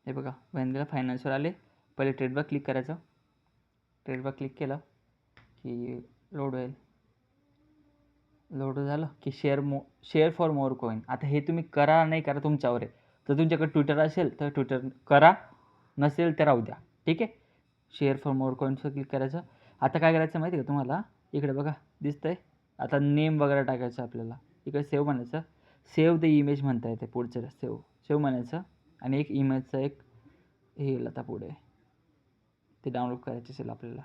हे बघा महिंद्रा फायनान्सवर आले. पहिले ट्रेडवर क्लिक करायचं. ट्रेडवर क्लिक केलं की लोड होईल. लोड झालं की शेअर फॉर मोर कॉईन. आता हे तुम्ही करा नाही करा तुमच्यावर आहे. तर तुमच्याकडे ट्विटर असेल तर ट्विटर करा, नसेल तर राहू द्या. ठीक आहे. शेअर फॉर मोर कॉईन्सवर क्लिक करायचं. आता काय करायचं माहिती आहे का तुम्हाला, इकडे बघा दिसतंय. आता नेम वगैरे टाकायचं आपल्याला. इकडे सेव्ह म्हणायचं. सेव्ह द इमेज म्हणता येते पुढचं. सेव्ह म्हणायचं आणि एक इमेजचं एक हे येईल आता पुढे, ते डाउनलोड करायचं असेल आपल्याला.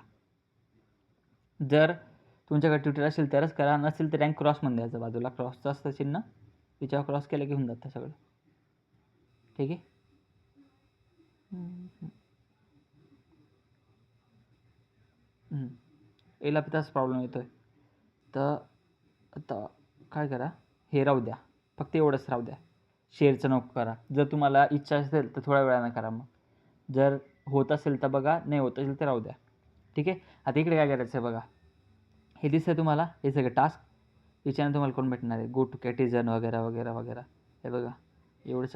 जर तुमच्याकडे ट्विटर असेल तरच करा, नसेल तर रँक क्रॉस म्हणून द्यायचं. बाजूला क्रॉसचं असतं चिन्ह, तिच्यावर क्रॉस केलं की होऊन जातं सगळं. ठीक आहे. याला पण तसाच प्रॉब्लेम येतो आहे. तर आता काय करा, हे राहू द्या, फक्त एवढंच राहू द्या. शेअरचं नको करा. जर तुम्हाला इच्छा असेल तर थोड्या वेळानं करा. मग जर होत असेल तर बघा, नाही होत असेल तर राहू द्या. ठीक आहे. आता इकडे काय करायचं आहे बघा, हे दिसतं तुम्हाला, हे सगळे टास्क याच्यानं तुम्हाला कोण भेटणार आहे, गो टू कॅटिझन वगैरे वगैरे वगैरे. हे बघा एवढे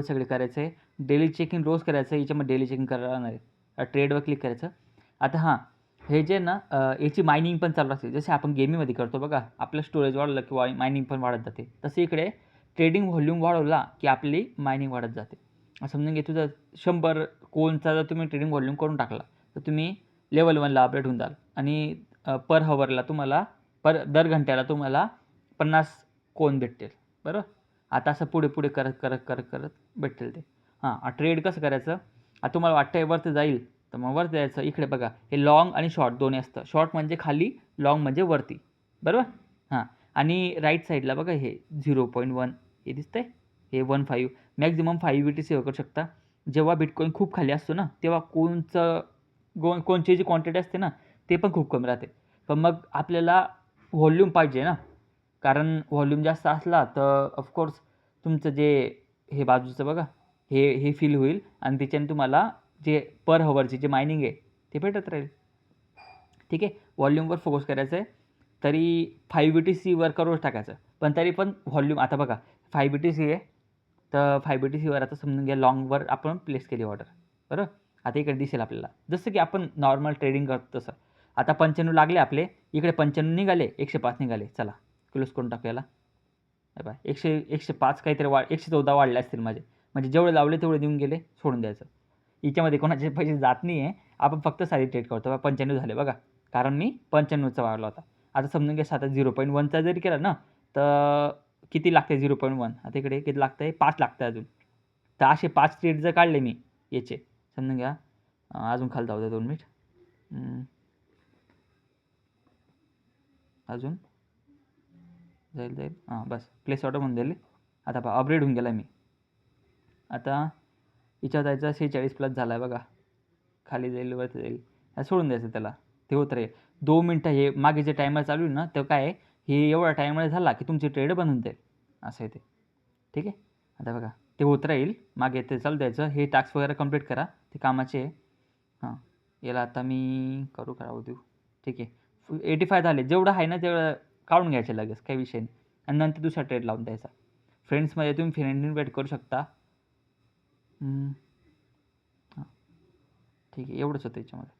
सगळे करायचं आहे. डेली चेकिंग रोज करायचं आहे. याच्यामध्ये डेली चेकिंग करणार आहे. ट्रेडवर क्लिक करायचं. आता हां, हे जे ना याची मायनिंग पण चालू असते. जसे आपण गेमिंगमध्ये करतो बघा, आपलं स्टोरेज वाढलं की मायनिंग पण वाढत जाते. तसं इकडे ट्रेडिंग व्हॉल्यूम वाढवला की आपली मायनिंग वाढत जाते. समजून घे, तुझं 100 कोनचा जर तुम्ही ट्रेडिंग व्हॉल्यूम करून टाकला तर तुम्ही लेवल 1ला अपडेट होऊन जाल. आणि पर हवरला तुम्हाला दर घंट्याला तुम्हाला 50 कोन भेटतील. बरोबर. आता असं पुढे पुढे करत करत करत करत भेटतील ते. हां, ट्रेड कसं करायचं, आता तुम्हाला वाटतं आहे वरती जाईल तर मग वरती जायचं. इकडे बघा, हे लाँग आणि शॉर्ट दोन्ही असतं. शॉर्ट म्हणजे खाली, लाँग म्हणजे वरती. बरोबर. हां, आणि राईट साईडला बघा हे 0.1 हे दिसतंय, हे 15 मॅक्झिमम 5 BTC करू शकता. जेव्हा बिटकॉईन खूप खाली असतो ना, तेव्हा कोणची जी क्वांटिटी असते ना, ते पण खूप कमी राहते. पण मग आपल्याला व्हॉल्यूम पाहिजे ना, कारण व्हॉल्यूम जास्त असला तर ऑफकोर्स तुमचं जे हे बाजूचं बघा, हे फील होईल आणि त्याच्याने तुम्हाला जे पर हवरची जे मायनिंग आहे ते भेटत राहील. ठीक आहे. व्हॉल्यूमवर फोकस करायचं आहे. तरी 5 BTCवर करूच टाकायचं. पण तरी पण व्हॉल्यूम, आता बघा 5 BTC आहे, तर 5 BTCवर आता समजून घ्या लॉंगवर आपण प्लेस केली ऑर्डर. बरोबर. आता इकडे दिसेल आपल्याला, जसं की आपण नॉर्मल ट्रेडिंग करतो तसं. आता 95 लागले आपले, इकडे 95 निघाले, 105 निघाले. चला क्लोज करून टाकू याला. बघा 105 काहीतरी 114 वाढले असतील माझे. म्हणजे जेवढे लावले तेवढे देऊन गेले, सोडून द्यायचं. याच्यामध्ये कोणाचे पैसे जात नाही आहे. आपण फक्त साधी ट्रेड करतो. 95 झाले बघा, कारण मी 95चा वाढला होता. आता समजून घ्या, आता 0.1चा जरी केला ना, तर किती लागते 0.1. आता इकडे किती लागतं आहे, 5 लागतं अजून. तर असे 5 ट्रेड जर काढले मी याचे, समजून घ्या. अजून खाली जाऊ द्या 2 मिनिट. अजून जाईल. हां बस, प्लेस ऑर्डर म्हणून दिली. आता पहा अपग्रेड होऊन गेला मी. आता याच्यावर जायचं, 46+ झाला आहे बघा. खाली जाईल, वरती जाईल, सोडून द्यायचं त्याला, ते होत राहील. 2 मिनटं हे मागे जे टायमर चालू आहे ना, तर काय आहे, हे एवढा टायमर झाला की तुमची ट्रेड बंद होऊन जाईल. असं आहे ते. ठीक आहे. आता बघा ते होत राहील, मागे ते चालू द्यायचं. हे टास्क वगैरे कंप्लीट करा, ते कामाचे आहे. हां, याला आता मी राहू देऊ. ठीक आहे. 85 झाले. जेवढं आहे ना तेवढं काढून घ्यायचे लगेच, काही विषय नाही. आणि नंतर दुसरा ट्रेड लावून द्यायचा. फ्रेंड्समध्ये तुम्ही फ्रेंड इन्व्हाइट करू शकता. हां ठीक आहे, एवढंच होतं याच्यामध्ये.